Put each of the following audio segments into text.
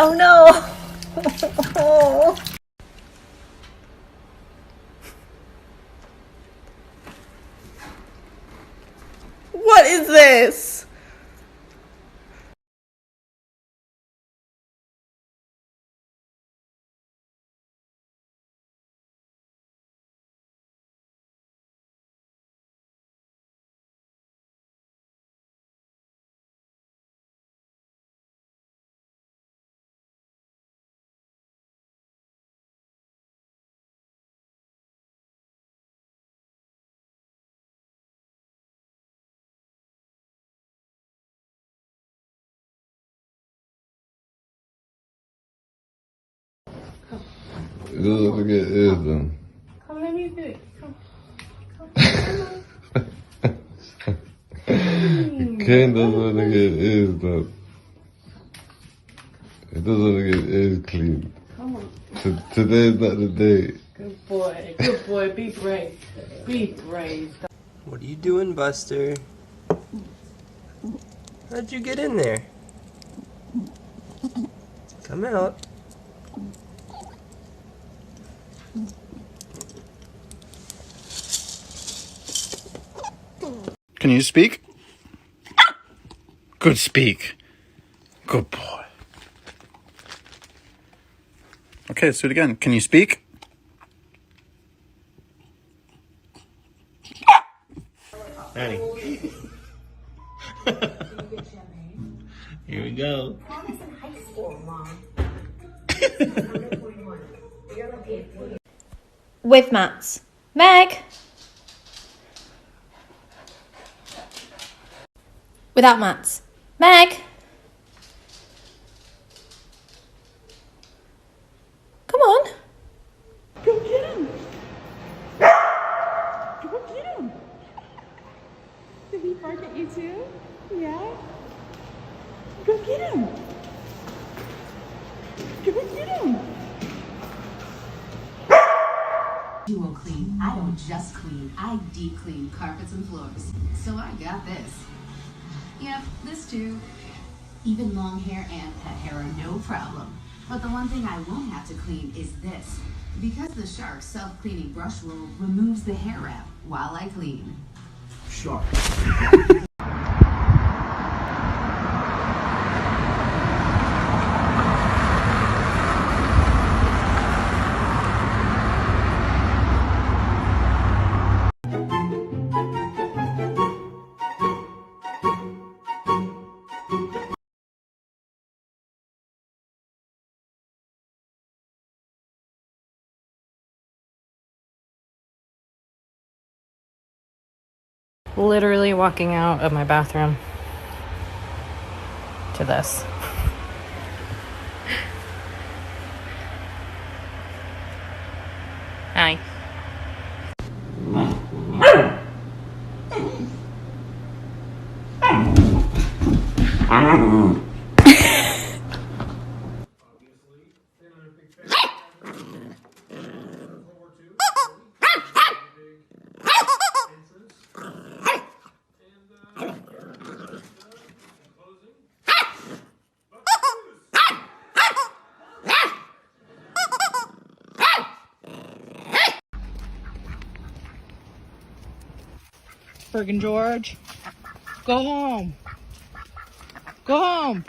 Oh no! What is this? It doesn't look it is then. Come, let me do it. Ken doesn't look like it is though. It doesn't look like it is clean. Come on. Today's not the day. Good boy. Good boy. Be brave. Be brave. What are you doing, Buster? How'd you get in there? Come out. Can you speak? Good speak. Good boy. Okay, let's do it again. Can you speak? Honey. Here we go. With mats. Meg! Without mats. Meg! Come on. Go get him. Go get him. Did he bark at you too? Yeah? Go get him. Go get him. Dual clean. I don't just clean, I deep clean carpets and floors. So I got this. Yep, this too. Even long hair and pet hair are no problem. But the one thing I won't have to clean is this. Because the Shark self-cleaning brush roll removes the hair wrap while I clean. Shark. Literally walking out of my bathroom to this. Hi. Friggin' George. Go home. Go home.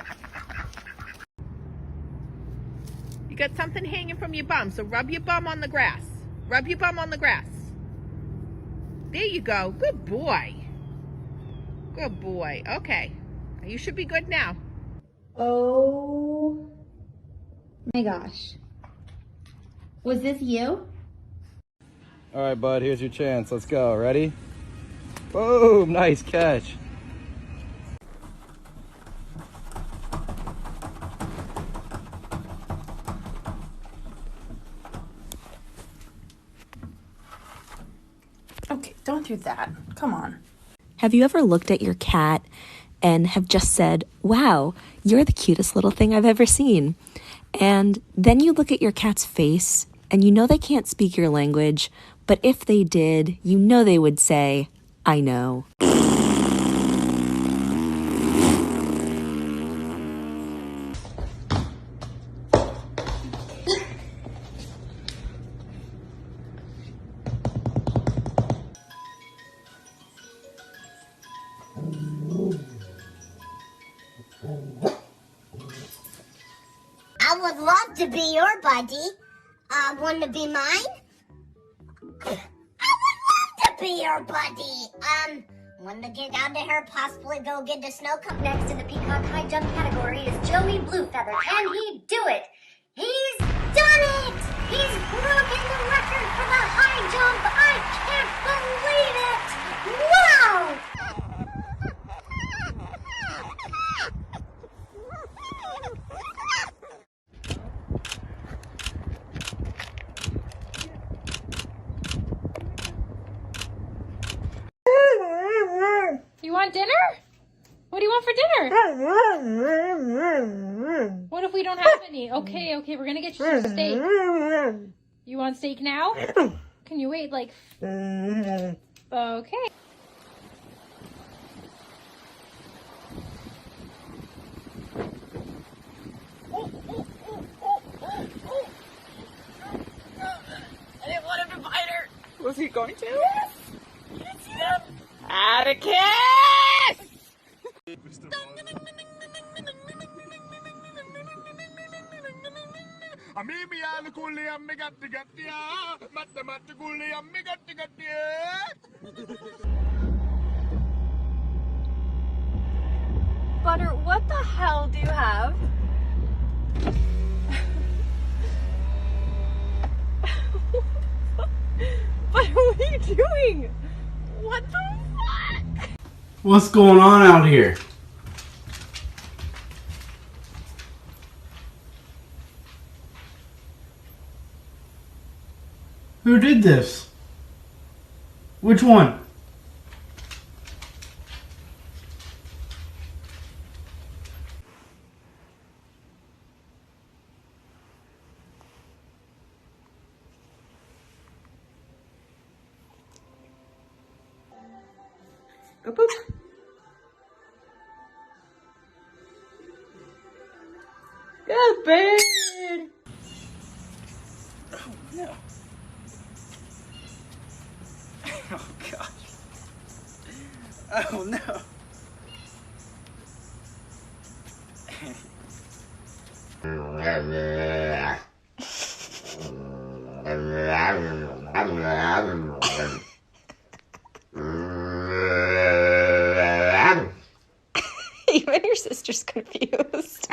You got something hanging from your bum, so rub your bum on the grass. Rub your bum on the grass. There you go. Good boy. Good boy. Okay. You should be good now. Oh my gosh. Was this you? All right, bud, here's your chance. Let's go. Ready? Boom! Nice catch. Okay, don't do that. Come on. Have you ever looked at your cat and have just said, wow, you're the cutest little thing I've ever seen? And then you look at your cat's face and you know they can't speak your language, But if they did, you know they would say, I know. I would love to be your buddy. Want to be mine? I would love to be your buddy. Want to get down to her, possibly go get the snow cone. Next in the peacock high jump category is Joey Bluefeather. Can he do it? He's done it! He's broken the record for the high jump. I can't believe it! Wow! You want dinner? What do you want for dinner? What if we don't have any? Okay, we're gonna get you some steak. You want steak now? Can you wait like... Okay. I didn't want him to bite her. Was he going to? Yes. You see him? Atticus! Butter, what the hell do you have? Butter, what are you doing? What the fuck? What's going on out here? Who did this? Which one? Go poop. Good bird. Oh, no. Oh, gosh. Oh, no. Even your sister's confused.